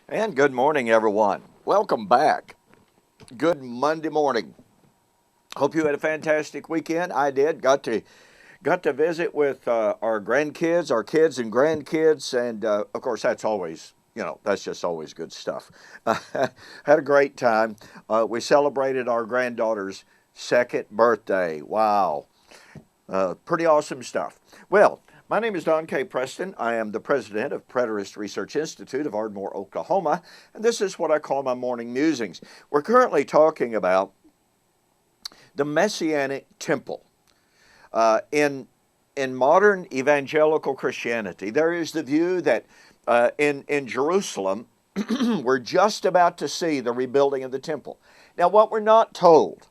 And good morning, everyone. Welcome back. Good Monday morning. Hope you had a fantastic weekend. I did. Got to visit with our grandkids, our kids and grandkids, and of course that's always that's just always good stuff. Had a great time. We celebrated our granddaughter's second birthday. Wow. Pretty awesome stuff. Well, my name is Don K. Preston. I am the president of Preterist Research Institute of Ardmore, Oklahoma, and this is what I call my morning musings. We're currently talking about the Messianic Temple. In modern evangelical Christianity, there is the view that in Jerusalem, we're just about to see the rebuilding of the temple. Now, what we're not told,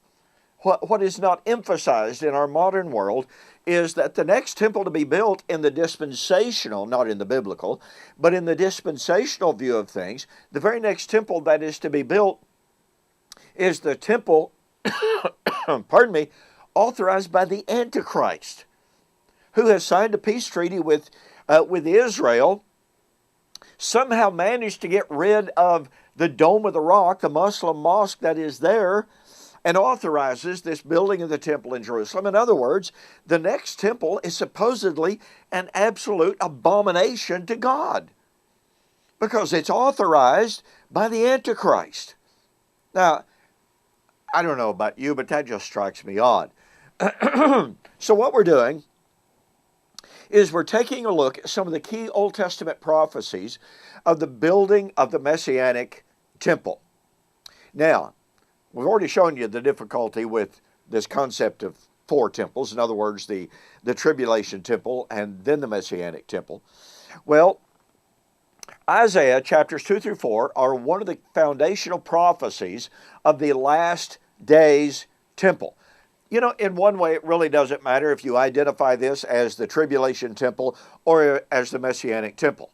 what is not emphasized in our modern world is that the next temple to be built in the dispensational, not in the biblical, but in the dispensational view of things, the very next temple that is to be built is the temple, pardon me, authorized by the Antichrist, who has signed a peace treaty with Israel, somehow managed to get rid of the Dome of the Rock, the Muslim mosque that is there, and authorizes this building of the temple in Jerusalem. In other words, the next temple is supposedly an absolute abomination to God because it's authorized by the Antichrist. Now, I don't know about you, but that just strikes me odd. So what we're doing is we're taking a look at some of the key Old Testament prophecies of the building of the Messianic Temple. Now, we've already shown you the difficulty with this concept of four temples. In other words, the tribulation temple and then the Messianic temple. Well, Isaiah chapters 2 through 4 are one of the foundational prophecies of the last days temple. You know, in one way, it really doesn't matter if you identify this as the tribulation temple or as the Messianic temple.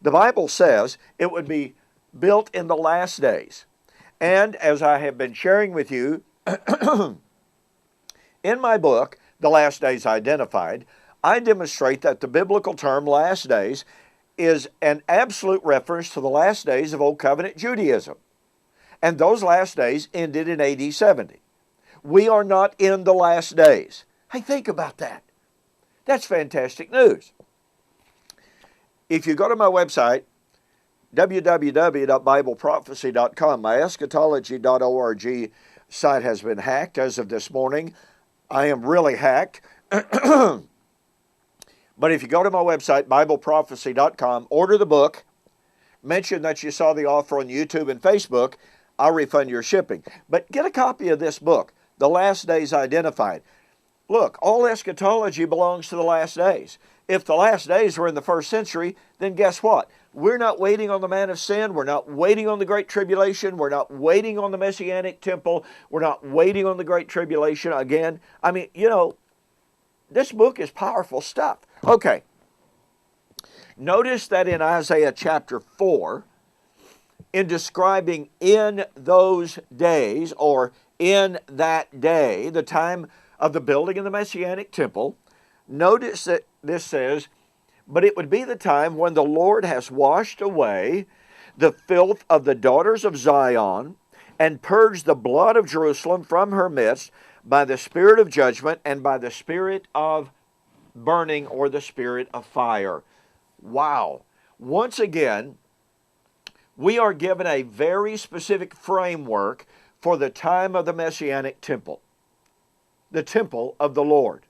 The Bible says it would be built in the last days. And as I have been sharing with you in my book, The Last Days Identified, I demonstrate that the biblical term last days is an absolute reference to the last days of Old Covenant Judaism. And those last days ended in AD 70. We are not in the last days. Hey, think about that. That's fantastic news. If you go to my website, www.bibleprophecy.com, my eschatology.org site has been hacked as of this morning. I am really hacked. But if you go to my website, bibleprophecy.com, order the book, mention that you saw the offer on YouTube and Facebook, I'll refund your shipping. But get a copy of this book, The Last Days Identified. Look, all eschatology belongs to the last days. If the last days were in the first century, then guess what? We're not waiting on the man of sin. We're not waiting on the Great Tribulation. We're not waiting on the Messianic Temple. We're not waiting on the Great Tribulation again. I mean, this book is powerful stuff. Okay. Notice that in Isaiah chapter 4, in describing in those days or in that day, the time of the building of the Messianic Temple, notice that this says, but it would be the time when the Lord has washed away the filth of the daughters of Zion and purged the blood of Jerusalem from her midst by the spirit of judgment and by the spirit of burning or the spirit of fire. Wow. Once again, we are given a very specific framework for the time of the Messianic Temple, the temple of the Lord.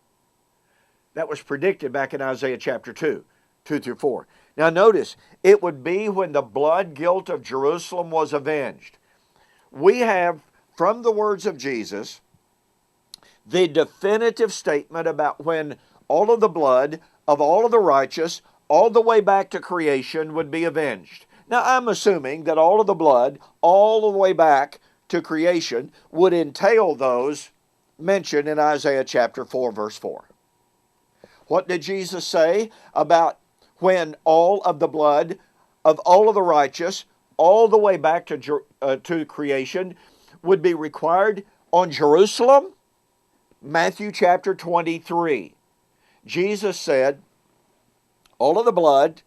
That was predicted back in Isaiah chapter 2 through 4. Now notice, it would be when the blood guilt of Jerusalem was avenged. We have, from the words of Jesus, the definitive statement about when all of the blood of all of the righteous, all the way back to creation, would be avenged. Now I'm assuming that all of the blood, all the way back to creation, would entail those mentioned in Isaiah chapter 4, verse 4. What did Jesus say about when all of the blood of all of the righteous, all the way back to creation, would be required on Jerusalem? Matthew chapter 23. Jesus said, all of the blood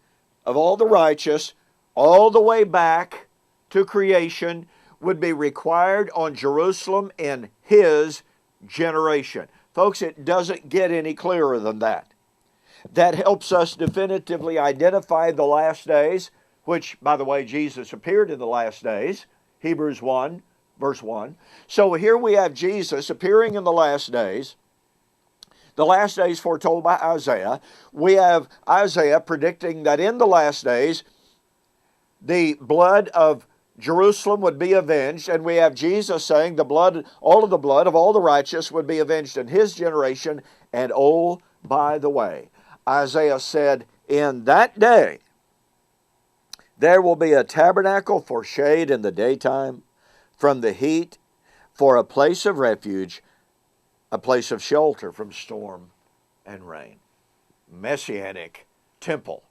of all the righteous, all the way back to creation would be required on Jerusalem in his generation. Folks, it doesn't get any clearer than that. That helps us definitively identify the last days, which, by the way, Jesus appeared in the last days, Hebrews 1, verse 1. So here we have Jesus appearing in the last days foretold by Isaiah. We have Isaiah predicting that in the last days, the blood of Jerusalem would be avenged, and we have Jesus saying all of the blood of all the righteous would be avenged in his generation. And oh, by the way, Isaiah said, in that day, there will be a tabernacle for shade in the daytime, from the heat, for a place of refuge, a place of shelter from storm and rain. Messianic Temple.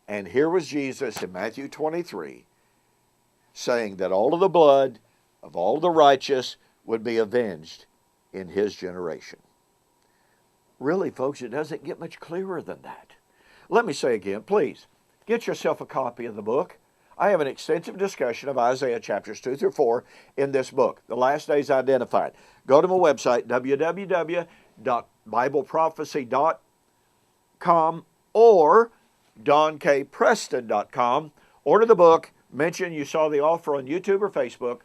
And here was Jesus in Matthew 23 saying that all of the blood of all the righteous would be avenged in his generation. Really, folks, it doesn't get much clearer than that. Let me say again, please, get yourself a copy of the book. I have an extensive discussion of Isaiah chapters 2 through 4 in this book, The Last Days Identified. Go to my website, www.bibleprophecy.com or donkpreston.com. Order the book. Mention you saw the offer on YouTube or Facebook.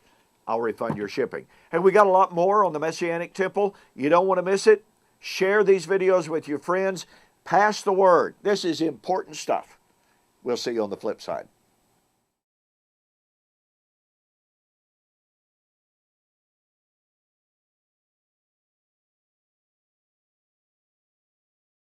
I'll refund your shipping. Hey, we got a lot more on the Messianic Temple. You don't want to miss it. Share these videos with your friends. Pass the word. This is important stuff. We'll see you on the flip side.